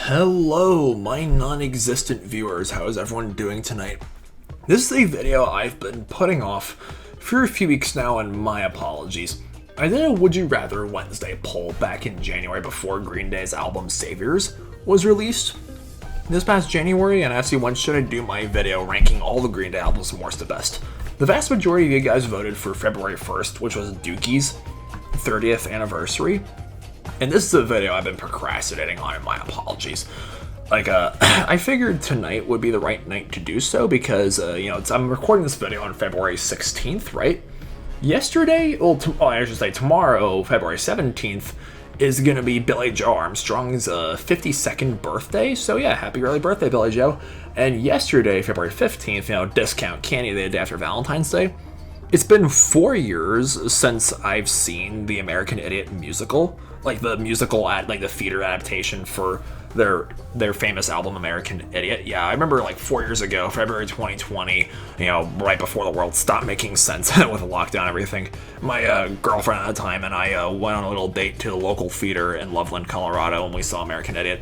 Hello, my non-existent viewers. How is everyone doing tonight? This is a video I've been putting off for a few weeks now, and my apologies. I did a Would You Rather Wednesday poll back in January before Green Day's album Saviors was released this past January, and I asked you when should I do my video ranking all the Green Day albums from worst to best. The vast majority of you guys voted for February 1st, which was Dookie's 30th anniversary. And this is a video I've been procrastinating on, and my apologies. I figured tonight would be the right night to do so because, I'm recording this video on February 16th, right? Tomorrow, February 17th, is going to be Billie Joe Armstrong's 52nd birthday. So yeah, happy early birthday, Billie Joe. And yesterday, February 15th, discount candy the day after Valentine's Day. It's been 4 years since I've seen the American Idiot musical, like the theater adaptation for their famous album American Idiot. Yeah, I remember 4 years ago, February 2020, right before the world stopped making sense with the lockdown and everything. My girlfriend at the time and I went on a little date to the local theater in Loveland, Colorado, and we saw American Idiot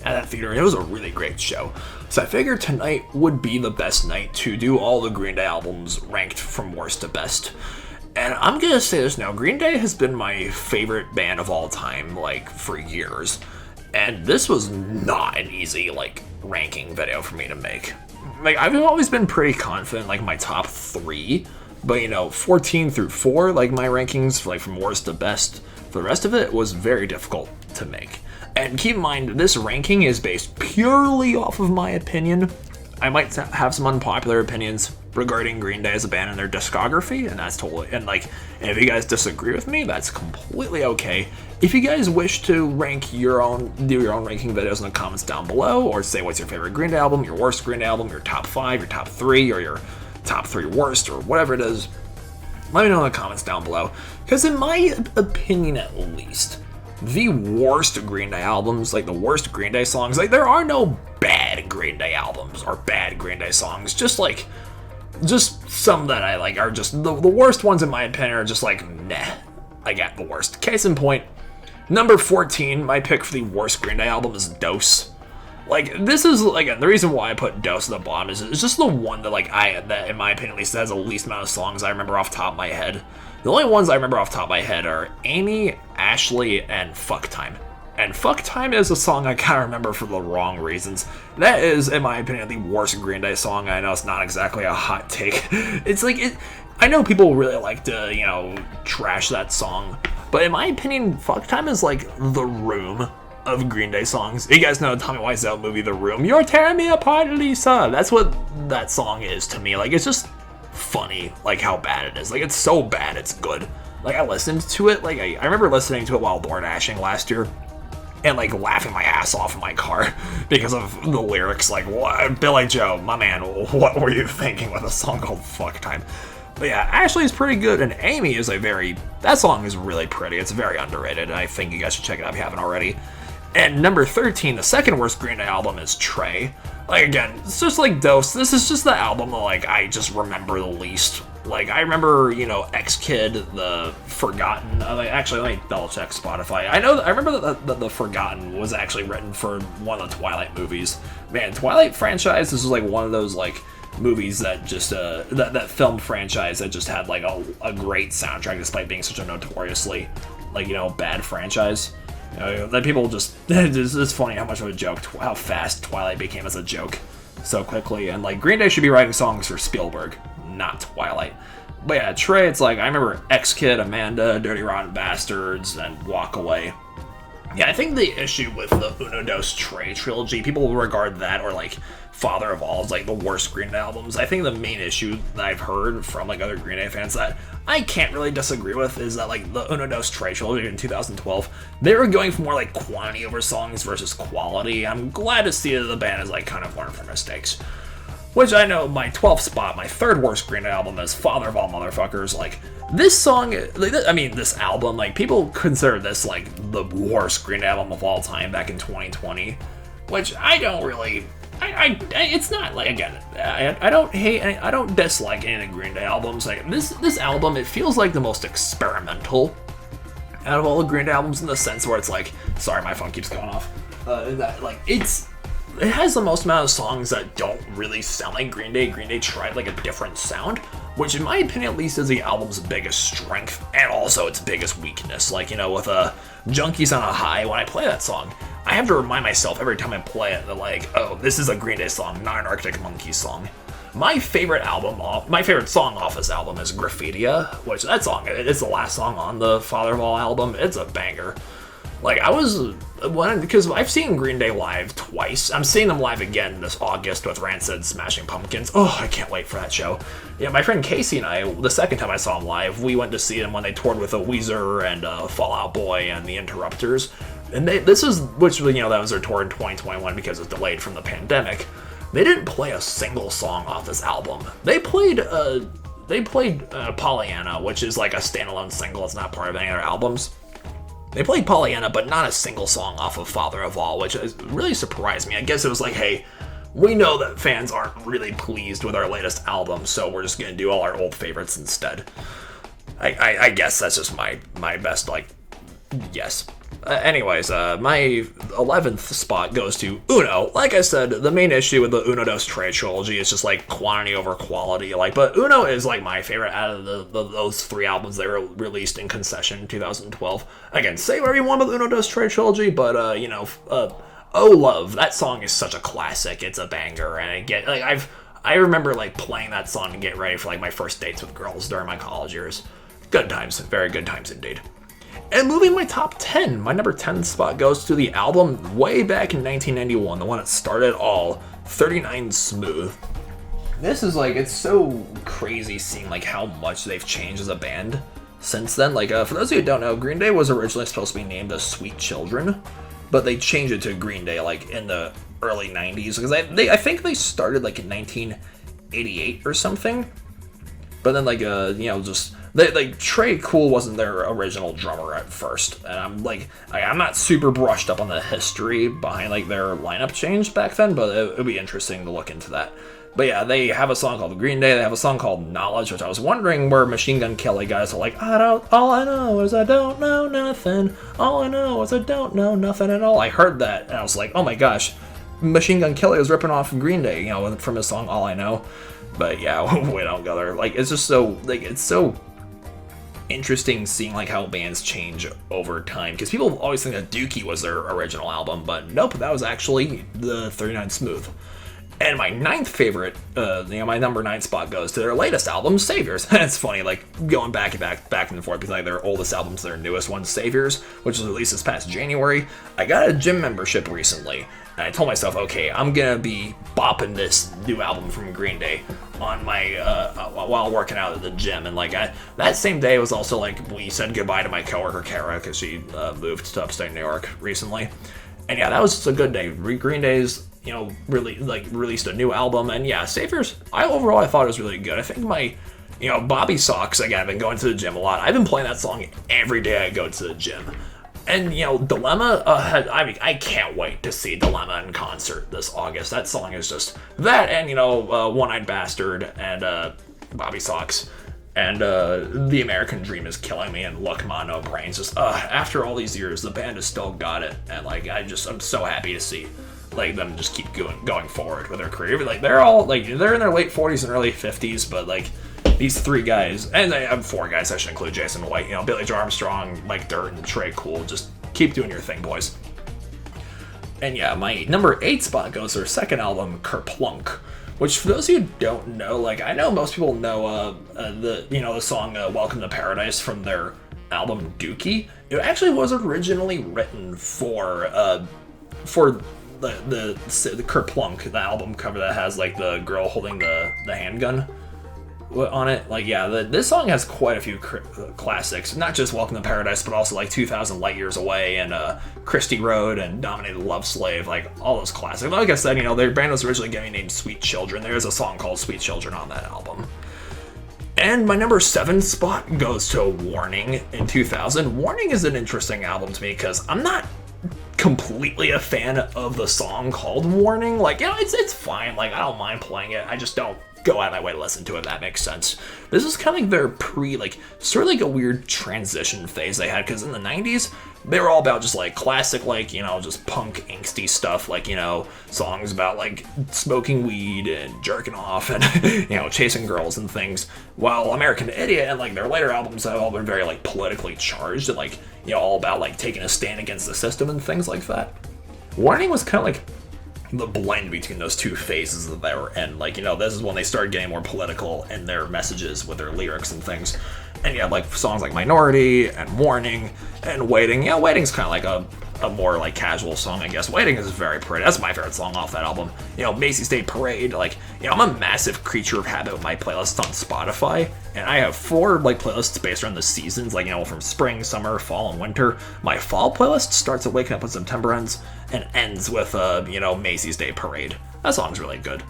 at that theater, and it was a really great show. So I figured tonight would be the best night to do all the Green Day albums ranked from worst to best. And I'm gonna say this now, Green Day has been my favorite band of all time, for years. And this was not an easy, ranking video for me to make. I've always been pretty confident, my top three, but 14 through 4, my rankings, from worst to best, for the rest of it was very difficult to make. And keep in mind, this ranking is based purely off of my opinion. I might have some unpopular opinions regarding Green Day as a band and their discography, and that's totally, and if you guys disagree with me, that's completely okay. If you guys wish to do your own ranking videos in the comments down below, or say what's your favorite Green Day album, your worst Green Day album, your top 5, your top 3, or your top 3 worst, or whatever it is, let me know in the comments down below. Because in my opinion, at least, the worst Green Day albums, the worst Green Day songs, there are no bad Green Day albums or bad Green Day songs, just some that I like are just, the worst ones in my opinion are just nah, at the worst. Case in point, number 14, my pick for the worst Green Day album is Dose. This is, again, the reason why I put Dose at the bottom is it's just the one that in my opinion at least has the least amount of songs I remember off the top of my head. The only ones I remember off the top of my head are Amy, Ashley, and Fuck Time. And Fuck Time is a song I kind of remember for the wrong reasons. That is, in my opinion, the worst Green Day song. I know it's not exactly a hot take. It's I know people really like to, trash that song. But in my opinion, Fuck Time is The Room of Green Day songs. You guys know the Tommy Wiseau movie, The Room. You're tearing me apart, Lisa. That's what that song is to me. It's just funny, how bad it is. It's so bad, it's good. I listened to it, I remember listening to it while door dashing last year, and laughing my ass off in my car because of the lyrics. What, Billie Joe, my man, what were you thinking with a song called Fuck Time? But yeah, Ashley's pretty good, and Amy is that song is really pretty. It's very underrated, and I think you guys should check it out if you haven't already. And number 13, the second worst Green Day album is Trey. Again, it's just Dose. This is just the album that, I just remember the least. I remember, X-Kid, The Forgotten. Actually, let me double check Spotify. I remember that The Forgotten was actually written for one of the Twilight movies. Man, Twilight franchise, this is one of those, movies that just, that film franchise that just had, a great soundtrack despite being such a notoriously, bad franchise. That people just, it's funny how much of a joke, how fast Twilight became as a joke so quickly. And Green Day should be writing songs for Spielberg, not Twilight. But yeah, Trey, it's I remember X-Kid, Amanda, Dirty Rotten Bastards, and Walk Away. Yeah, I think the issue with the Uno Dos Trey trilogy, people will regard that or Father of All as the worst Green Day albums. I think the main issue that I've heard from other Green Day fans that I can't really disagree with is that the Uno Dos Trey trilogy in 2012, they were going for more quantity over songs versus quality. I'm glad to see that the band has kind of learned from mistakes. Which I know my 12th spot, my third worst Green Day album is Father of All Motherfuckers. This song, this album, people consider this the worst Green Day album of all time back in 2020, which I don't really, it's not again, I don't hate, I don't dislike any of the Green Day albums. This album, it feels the most experimental out of all the Green Day albums in the sense where it's sorry, my phone keeps going off. That like it has the most amount of songs that don't really sound like Green Day. Green Day tried like a different sound, which in my opinion at least is the album's biggest strength and also its biggest weakness. Like, you know, with Junkies on a High, when I play that song, I have to remind myself every time I play it that like, oh, this is a Green Day song, not an Arctic Monkeys song. My favorite song off this album is Graffitia, which that song, it's the last song on the Father of All album. It's a banger. Like, because I've seen Green Day live twice. I'm seeing them live again this August with Rancid, Smashing Pumpkins. Oh, I can't wait for that show. Yeah, my friend Casey and I, the second time I saw them live, we went to see them when they toured with Weezer and Fall Out Boy and the Interrupters. And that was their tour in 2021 because it was delayed from the pandemic. They didn't play a single song off this album. They played Pollyanna, which is like a standalone single. It's not part of any other albums. They played Pollyanna, but not a single song off of Father of All, which really surprised me. I guess it was like, hey, we know that fans aren't really pleased with our latest album, so we're just going to do all our old favorites instead. I guess that's just my best, like, yes. Anyways, my 11th spot goes to Uno. Like I said, the main issue with the Uno Dos Tres trilogy is just like quantity over quality. But Uno is like my favorite out of those three albums that were released in concession in 2012. Again, say whatever you want about the Uno Dos Tres trilogy, but Oh Love, that song is such a classic. It's a banger, and I remember like playing that song to get ready for like my first dates with girls during my college years. Good times, very good times indeed. And moving my top 10, my number 10 spot goes to the album way back in 1991, the one that started all, 39 Smooth. This is like, it's so crazy seeing like how much they've changed as a band since then. Like, for those of you who don't know, Green Day was originally supposed to be named the Sweet Children, but they changed it to Green Day like in the early 90s, because I think they started like in 1988 or something. But then Trey Cool wasn't their original drummer at first, and I'm not super brushed up on the history behind like their lineup change back then, but it would be interesting to look into that. But yeah, they have a song called Green Day. They have a song called Knowledge, which I was wondering where Machine Gun Kelly guys are like, all I know is I don't know nothing. All I know is I don't know nothing at all. I heard that and I was like, oh my gosh, Machine Gun Kelly was ripping off Green Day, from his song All I Know. But yeah, we don't go there. Like, it's just so, like, it's so interesting seeing like how bands change over time, because people always think that Dookie was their original album, but nope, that was actually the 39 Smooth. And my ninth favorite, my number 9 spot goes to their latest album, Saviors. And it's funny, like, going back and forth, because like their oldest album to their newest one, Saviors, which was released this past January. I got a gym membership recently, and I told myself, okay, I'm gonna be bopping this new album from Green Day on my while working out at the gym. And like that same day was also like we said goodbye to my coworker Kara, because she moved to upstate New York recently. And yeah, that was just a good day. Green Day's really like released a new album, and yeah, Saviors, I thought it was really good. I think my Bobby Socks, again, I've been going to the gym a lot. I've been playing that song every day I go to the gym. And Dilemma, I can't wait to see Dilemma in concert this August. That song is just that, and One-Eyed Bastard and Bobby Socks and The American Dream is killing me, and Look Ma No Brains. Just after all these years, the band has still got it, and like I'm so happy to see like them just keep going forward with their career. Like they're all like they're in their late 40s and early 50s, but like these 3 guys, and I have 4 guys, I should include Jason White, Billie Joe Armstrong, Mike Dirt, and Trey Cool. Just keep doing your thing, boys. And yeah, my number 8 spot goes to their second album, Kerplunk, which for those of you who don't know, like I know most people know the song Welcome to Paradise from their album Dookie. It actually was originally written for the Kerplunk, the album cover that has like the girl holding the handgun on it. Like, yeah, this song has quite a few classics, not just Welcome to Paradise, but also like 2000 Light Years Away and Christie Road and Dominated Love Slave, like all those classics. Like I said, their band was originally going to be named Sweet Children. There is a song called Sweet Children on that album. And my number 7 spot goes to Warning in 2000. Warning is an interesting album to me because I'm not completely a fan of the song called Warning. Like, it's fine. Like, I don't mind playing it. I just don't go out of my way to listen to it, if that makes sense. This is kind of like their sort of like a weird transition phase they had, because in the 90s, they were all about just like classic, like, just punk angsty stuff, like, songs about like smoking weed and jerking off and, chasing girls and things. While American Idiot and like their later albums have all been very like politically charged and like, all about like taking a stand against the system and things like that. Warning was kind of like the blend between those two phases that they were in. Like, this is when they started getting more political in their messages with their lyrics and things. And you have like songs like Minority and Warning and Waiting. Waiting's kind of like a more like casual song, I guess. Waiting is very pretty. That's my favorite song off that album. Macy's Day Parade. Like, I'm a massive creature of habit with my playlists on Spotify, and I have 4 like playlists based around the seasons, like, from spring, summer, fall, and winter. My fall playlist starts at Waking Up When September Ends and ends with Macy's Day Parade. That song's really good.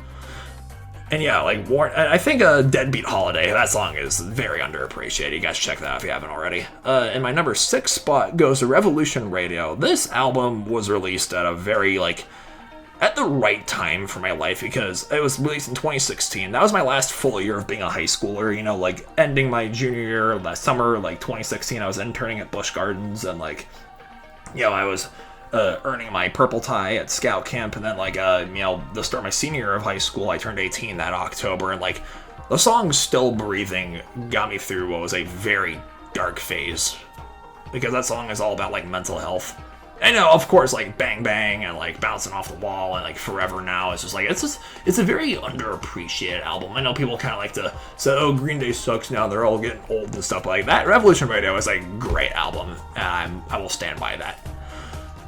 And like I think Deadbeat Holiday, that song is very underappreciated. You guys check that out if you haven't already. And my number 6 spot goes to Revolution Radio. This album was released at a very at the right time for my life because it was released in 2016. That was my last full year of being a high schooler, like ending my junior year last summer, like 2016. I was interning at Busch Gardens and I was earning my purple tie at scout camp, and then the start of my senior year of high school, I turned 18 that October, and the song Still Breathing got me through what was a very dark phase, because that song is all about mental health. And of course, Bang Bang and Bouncing Off the Wall and Forever Now is it's a very underappreciated album. I know people kind of like to say, oh, Green Day sucks now, they're all getting old and stuff like that. Revolution Radio is a great album, and I will stand by that.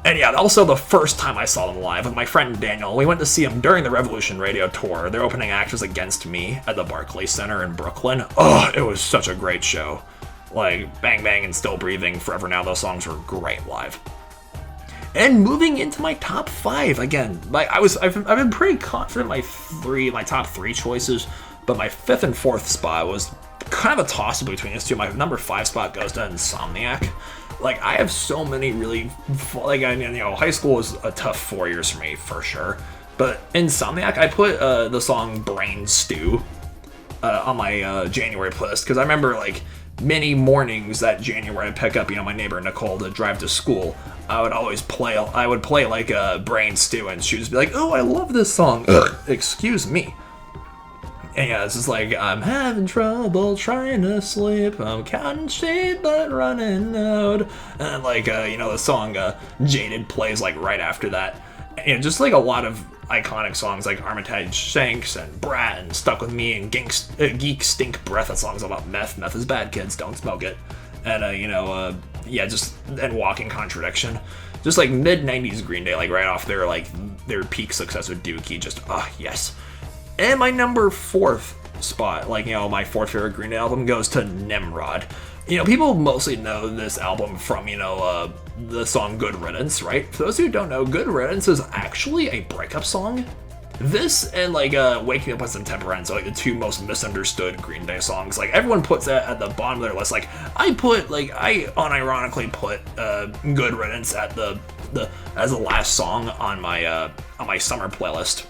And also the first time I saw them live with my friend Daniel, we went to see them during the Revolution Radio tour. Their opening act was Against Me at the Barclays Center in Brooklyn. Oh, it was such a great show. Bang Bang and Still Breathing, Forever Now, those songs were great live. And moving into my top 5, again, I've been pretty confident in my top 3 choices, but my 5th and 4th spot was kind of a toss between these two. My number 5 spot goes to Insomniac. I have so many really, high school was a tough 4 years for me, for sure. But Insomniac, I put the song Brain Stew on my January playlist, because I remember, many mornings that January I'd pick up, my neighbor Nicole to drive to school. I would play Brain Stew, and she would just be like, oh, I love this song. Excuse me. And it's just I'm having trouble trying to sleep, I'm counting sheep but running out. And the song Jaded plays right after that. And just a lot of iconic songs like Armitage Shanks and Brat and Stuck With Me and Geek Stink Breath. That song's about meth. Meth is bad, kids, don't smoke it. And and Walking Contradiction. Just mid-90s Green Day, right off their peak success with Dookie, just yes. And my number 4th spot, my 4th favorite Green Day album, goes to Nimrod. People mostly know this album from, the song Good Riddance, right? For those who don't know, Good Riddance is actually a breakup song. This and, Waking Up When September Ends are, the 2 most misunderstood Green Day songs. Everyone puts that at the bottom of their list. I unironically put Good Riddance at as the last song on my summer playlist.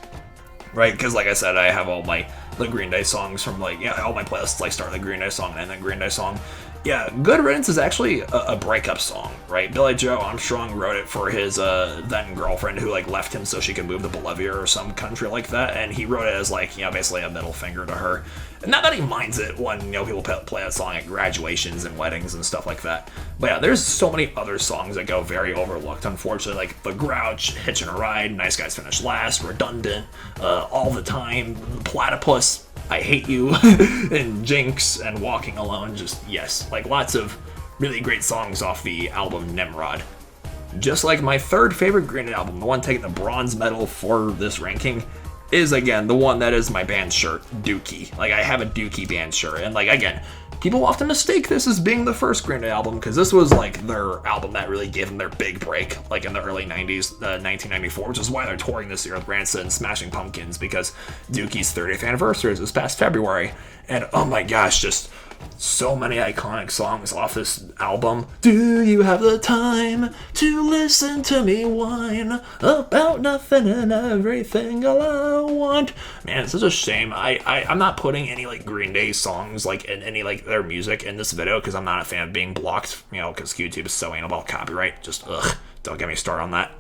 Right, because I said, I have all the Green Day songs from all my playlists start with a Green Day song and then Green Day song. Yeah, Good Riddance is actually a breakup song, right? Billie Joe Armstrong wrote it for his then girlfriend who left him so she could move to Bolivia or some country like that, and he wrote it as basically a middle finger to her. And not that he minds it when people play that song at graduations and weddings and stuff like that. But yeah, there's so many other songs that go very overlooked, unfortunately, The Grouch, Hitchin' a Ride, Nice Guys Finish Last, Redundant, All the Time, Platypus, I Hate You, and Jinx, and Walking Alone. Just, yes, lots of really great songs off the album Nimrod. Just like my 3rd favorite Green Day album, the one taking the bronze medal for this ranking, is, again, the one that is my band shirt, Dookie. I have a Dookie band shirt, and, again, people often mistake this as being the first Green Day album, because this was, their album that really gave them their big break, in the early 90s, 1994, which is why they're touring this year with Rancid and Smashing Pumpkins, because Dookie's 30th anniversary is this past February, and oh my gosh, just So many iconic songs off this album. Do you have the time to listen to me whine about nothing and everything all I want? Man, it's such a shame. I'm not putting any like Green Day songs like in any like their music in this video because I'm not a fan of being blocked, because YouTube is so anal about copyright. Just don't get me started on that.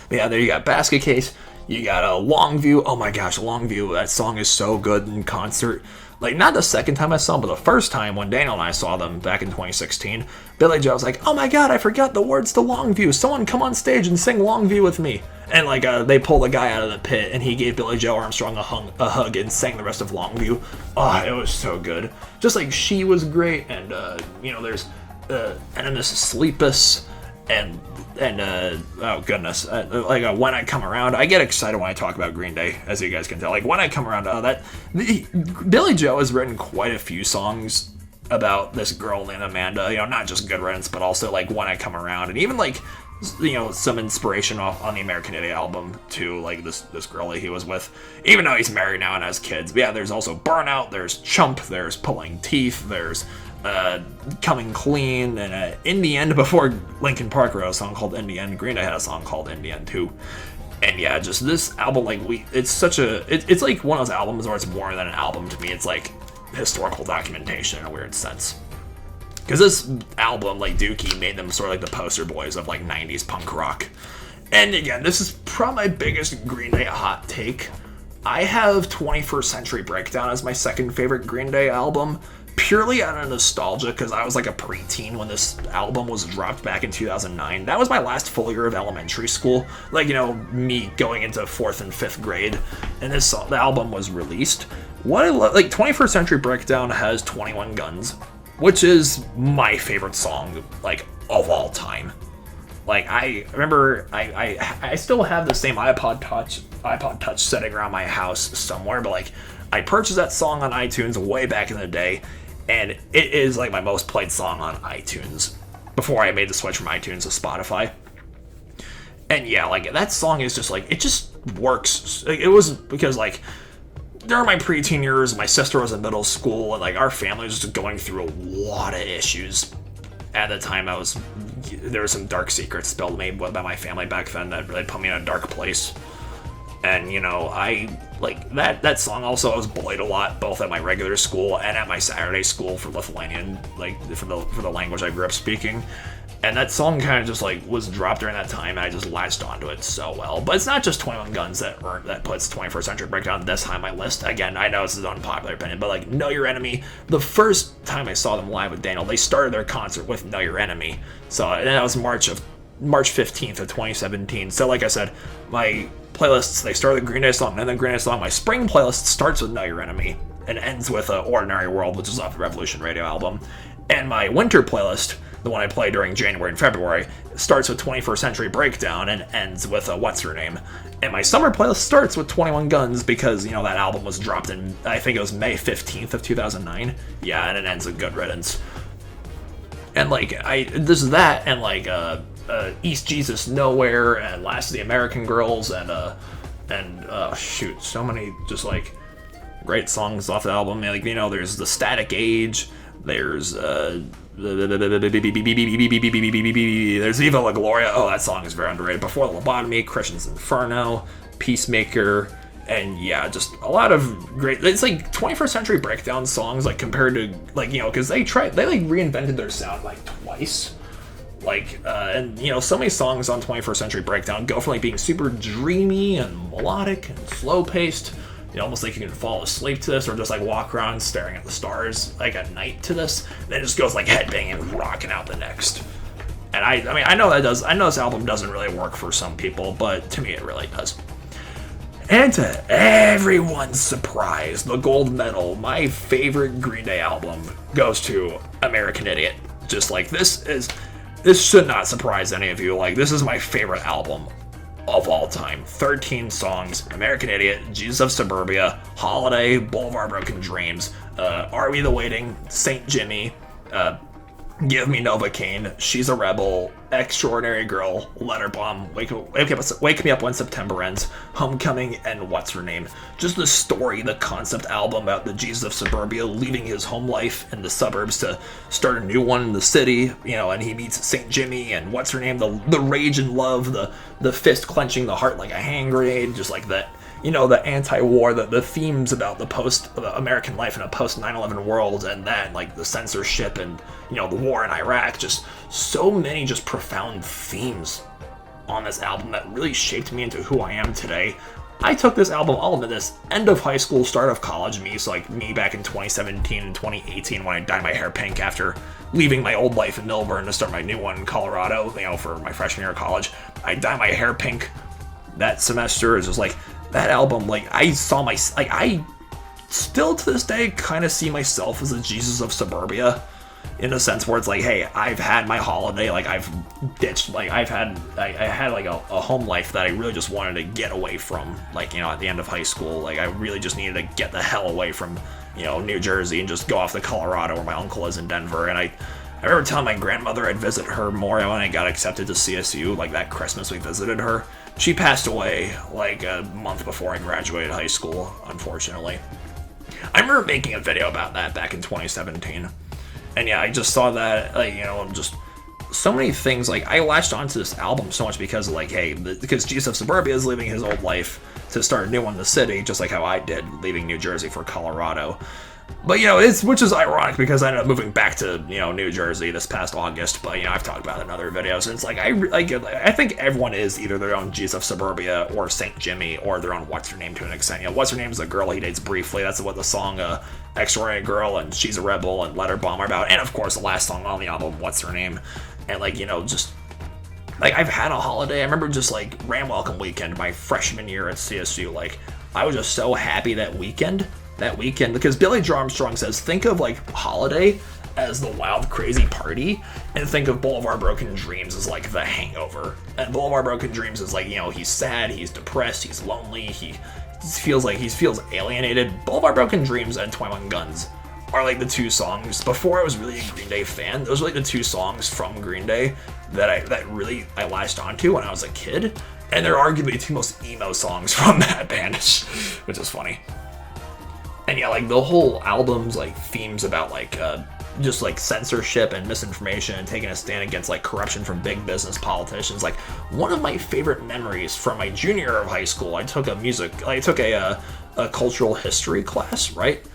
But yeah, there you got Basket Case. You got a Longview. Oh my gosh, Longview. That song is so good in concert. Like, not the second time I saw them, but the first time when Daniel and I saw them back in 2016, Billie Joe was like, oh my god, I forgot the words to Longview. Someone come on stage and sing Longview with me. And, like, they pulled a guy out of the pit, and he gave Billie Joe Armstrong a hug and sang the rest of Longview. Oh, it was so good. Just like She was great, and, there's Animus Sleepus, and oh goodness, When I Come Around. I get excited when I talk about Green Day, as you guys can tell. Like, When I Come Around, Billie Joe has written quite a few songs about this girl named Amanda, not just good riddance, but also like When I Come Around, and even like some inspiration on the American Idiot album too, like this girl that he was with, even though he's married now and has kids. But yeah, there's also Burnout, there's Chump, there's Pulling Teeth, there's Coming Clean, and In the End. Before Linkin Park wrote a song called In the End, Green Day had a song called In the End too. And yeah, just this album, like it's like one of those albums where it's more than an album to me. It's like historical documentation in a weird sense. Because this album, like Dookie, made them sort of like the poster boys of like 90s punk rock. And again, this is probably my biggest Green Day hot take. I have 21st Century Breakdown as my second favorite Green Day album, purely out of nostalgia, because I was like a preteen when this album was dropped back in 2009. That was my last full year of elementary school, like, me going into 4th and 5th grade, and the album was released. What I love, like, 21st Century Breakdown has 21 Guns, which is my favorite song, like, of all time. Like, I remember, I still have the same iPod Touch sitting around my house somewhere, but, like, I purchased that song on iTunes way back in the day, and it is, like, my most played song on iTunes before I made the switch from iTunes to Spotify. And yeah, like, that song is just, like, it just works. It was because, like, during my preteen years, my sister was in middle school, and, like, our family was just going through a lot of issues. At the time, there were some dark secrets spilled me by my family back then that really put me in a dark place. And, I, like, that song also, I was bullied a lot, both at my regular school and at my Saturday school for Lithuanian, like, for the language I grew up speaking. And that song kind of just, like, was dropped during that time, and I just latched onto it so well. But it's not just 21 Guns that puts 21st Century Breakdown this high on my list. Again, I know this is an unpopular opinion, but, like, Know Your Enemy, the first time I saw them live with Daniel, they started their concert with Know Your Enemy. So, and that was March 15th of 2017. So, like I said, my playlists, they start with a Green Day song, and then Green Day song. My spring playlist starts with Know Your Enemy and ends with Ordinary World, which is off the Revolution Radio album. And my winter playlist, the one I play during January and February, starts with 21st Century Breakdown and ends with What's Her Name. And my summer playlist starts with 21 Guns because, that album was dropped in, I think it was May 15th of 2009. Yeah, and it ends with Good Riddance. And, like, this is that, and, like, East Jesus Nowhere, and Last of the American Girls, and so many just, like, great songs off the album. Like, there's The Static Age, there's Viva La Gloria. Oh, that song is very underrated. Before the Lobotomy, Christian's Inferno, Peacemaker, and yeah, just a lot of great. It's like 21st Century Breakdown songs, like, compared to, like, because they reinvented their sound like twice. Like, and so many songs on 21st Century Breakdown go from, like, being super dreamy and melodic and slow paced, almost like you can fall asleep to this, or just, like, walk around staring at the stars, like, at night to this. Then it just goes, like, headbanging and rocking out the next. And I know this album doesn't really work for some people, but to me it really does. And to everyone's surprise, the gold medal, my favorite Green Day album, goes to American Idiot. Just, like, this should not surprise any of you. Like, this is my favorite album of all time. 13 songs: American Idiot, Jesus of Suburbia, Holiday, Boulevard Broken Dreams, Are We the Waiting, Saint Jimmy, Give Me Novocaine, She's a Rebel, Extraordinary Girl, Letter Bomb, Wake Me Up When September Ends, Homecoming, and What's Her Name. Just the story, the concept album about the Jesus of Suburbia leaving his home life in the suburbs to start a new one in the city, and he meets St. Jimmy and What's Her Name, the rage and love, the fist clenching the heart like a hand grenade, just like that. The anti-war, the themes about the post-American life in a post-9/11 world, and then, like, the censorship and, the war in Iraq, just so many just profound themes on this album that really shaped me into who I am today. I took this album, all of this, end of high school, start of college me, so, like, me back in 2017 and 2018 when I dyed my hair pink after leaving my old life in Millburn to start my new one in Colorado, for my freshman year of college. I dyed my hair pink that semester. It's just, like, that album, like, I still to this day kind of see myself as the Jesus of Suburbia, in a sense where it's like, hey, I've had my holiday, like, I've ditched, like, I had like a home life that I really just wanted to get away from, like, at the end of high school, like, I really just needed to get the hell away from, New Jersey and just go off to Colorado where my uncle is in Denver. And I remember telling my grandmother I'd visit her more when I got accepted to CSU, like that Christmas we visited her. She passed away like a month before I graduated high school, unfortunately. I remember making a video about that back in 2017. And yeah, I just saw that, like, just so many things. Like, I latched onto this album so much because, like, hey, because Jesus of Suburbia is leaving his old life to start a new one in the city, just like how I did, leaving New Jersey for Colorado. But, which is ironic because I ended up moving back to, New Jersey this past August. But, I've talked about it in other videos. And it's like, I think everyone is either their own Jesus of Suburbia or St. Jimmy or their own What's Her Name to an extent. What's Her Name is a girl he dates briefly. That's what the song Extraordinary Girl and She's a Rebel and Letter Bomb are about. And, of course, the last song on the album, What's Her Name. And, like, just... Like, I've had a holiday. I remember just, like, Ram Welcome Weekend, my freshman year at CSU. Like, I was just so happy that weekend, because Billie Joe Armstrong says, think of, like, holiday as the wild, crazy party, and think of Boulevard Broken Dreams as, like, the hangover. And Boulevard Broken Dreams is, like, he's sad, he's depressed, he's lonely, he feels alienated. Boulevard Broken Dreams and 21 Guns are, like, the two songs. Before I was really a Green Day fan, those were, like, the two songs from Green Day that I latched onto when I was a kid, and they're arguably the two most emo songs from that band, which is funny. And yeah, like, the whole album's, like, themes about, like, just, like, censorship and misinformation and taking a stand against, like, corruption from big business politicians. Like, one of my favorite memories from my junior year of high school, I took a cultural history class, right?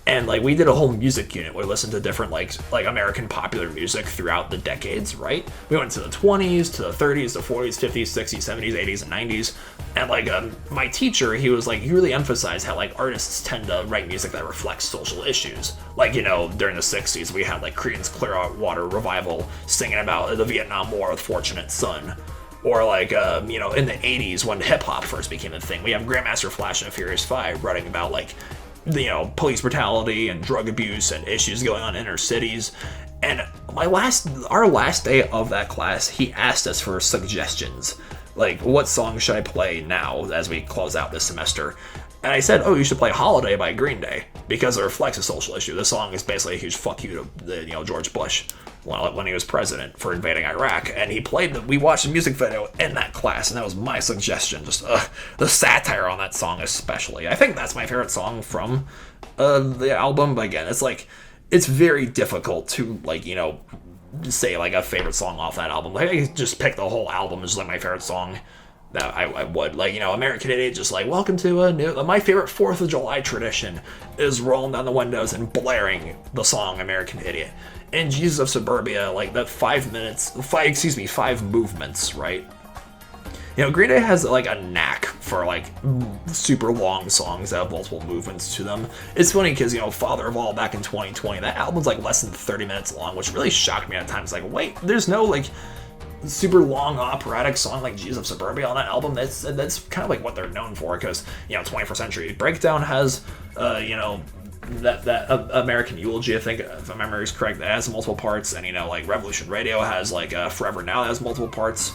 And, like, we did a whole music unit where we listened to different, like American popular music throughout the decades, right? We went to the 20s, to the 30s, the 40s, 50s, 60s, 70s, 80s, and 90s. And, like, my teacher, he really emphasized how, like, artists tend to write music that reflects social issues. Like, during the 60s, we had, like, Creedence Clearwater Revival singing about the Vietnam War with Fortunate Son. Or, like, in the 80s, when hip-hop first became a thing, we have Grandmaster Flash and Furious 5 writing about, like, police brutality and drug abuse and issues going on in inner cities. And our last day of that class, he asked us for suggestions. Like, what song should I play now as we close out this semester? And I said, you should play Holiday by Green Day, because it reflects a social issue. This song is basically a huge fuck you to George Bush when he was president for invading Iraq. And we watched a music video in that class, and that was my suggestion. Just the satire on that song especially. I think that's my favorite song from the album. But again, it's very difficult to, like, say, like, a favorite song off that album. Like, I just pick the whole album as, like, my favorite song that I would. Like, American Idiot, just like, welcome to a new... My favorite 4th of July tradition is rolling down the windows and blaring the song American Idiot. And Jesus of Suburbia, like, that 5 movements, right? Green Day has, like, a knack for, like, super long songs that have multiple movements to them. It's funny because, Father of All back in 2020, that album's, like, less than 30 minutes long, which really shocked me at times. Like, wait, there's no, like, super long operatic song like Jesus of Suburbia on that album. That's kind of like what they're known for, because 21st Century Breakdown has that American Eulogy, I think, if my memory is correct, that has multiple parts. And like Revolution Radio has like Forever Now, that has multiple parts.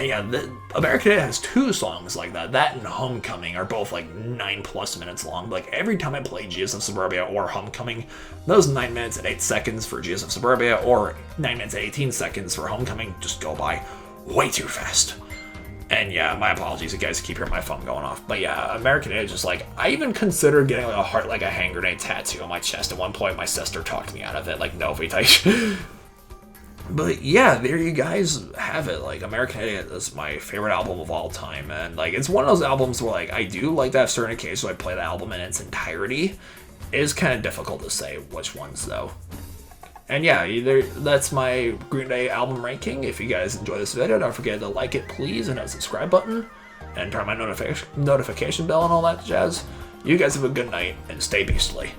And yeah, American Idiot has 2 songs like that. That and Homecoming are both like 9+ minutes long. Like every time I play Jesus of Suburbia or Homecoming, those 9 minutes and 8 seconds for Jesus of Suburbia or 9 minutes and 18 seconds for Homecoming just go by way too fast. And yeah, my apologies, you guys keep hearing my phone going off. But yeah, American Idiot is just like, I even considered getting like a heart like a hand grenade tattoo on my chest. At one point, my sister talked me out of it, like, no, Vitai. But yeah, there you guys have it. Like, American Idiot is my favorite album of all time, and like, it's one of those albums where like I do like to have certain occasions where I play the album in its entirety. It is kind of difficult to say which ones though. And yeah, that's my Green Day album ranking. If you guys enjoy this video, don't forget to like it, please, and hit the subscribe button, and turn my notification bell and all that jazz. You guys have a good night, and stay beastly.